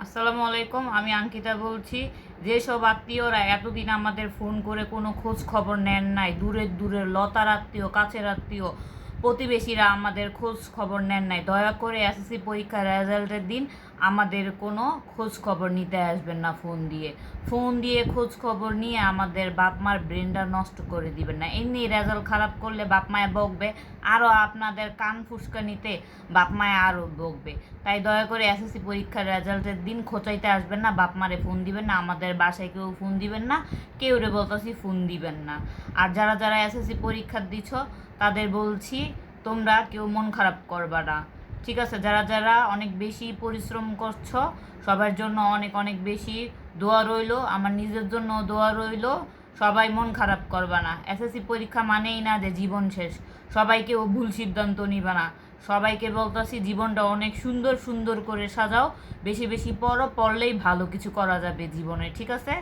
আসসালামু আলাইকুম, আমি আঙ্কিতা বলছি। যেসব আত্মীয়রা এতদিন আমাদের ফোন করে কোনো খোঁজ খবর নেন নাই, দূরের দূরের লতার আত্মীয়, কাছের আত্মীয়, প্রতিবেশীরা আমাদের খোঁজ খবর নেন নাই, দয়া করে এসএসসি পরীক্ষার রেজাল্টের দিন আমাদের কোনো খোঁজ খবর নিতে আসবেন না। ফোন দিয়ে খোঁজ খবর নিয়ে আমাদের বাপ মার ব্রেনটা নষ্ট করে দিবেন না। এমনি রেজাল্ট খারাপ করলে বাপ মায় বকবে, আরও আপনাদের কান ফুসকানিতে বাপ মায় আরও বকবে। তাই দয়া করে এসএসসি পরীক্ষার রেজাল্টের দিন খোঁচাইতে আসবেন না, বাপ মারে ফোন দিবেন না, আমাদের বাসায় কেউ ফোন দিবেন না, কেউ রে বলতেছি ফোন দিবেন না। আর যারা যারা এসএসসি পরীক্ষা দিছ তাদের বলছি, তোমরা কেউ মন খারাপ করবা না, ঠিক আছে? যারা যারা অনেক বেশি পরিশ্রম করছো সবার জন্য অনেক অনেক বেশি দোয়া রইলো, আমার নিজের জন্য দোয়া রইলো। সবাই মন খারাপ করবা না। এসএসসি পরীক্ষা মানেই না যে জীবন শেষ। সবাইকেও ভুল সিদ্ধান্ত নিবা না। সবাইকে বলতেছি, জীবনটা অনেক সুন্দর সুন্দর করে সাজাও, বেশি বেশি পড়ো, পড়লেই ভালো কিছু করা যাবে জীবনে, ঠিক আছে?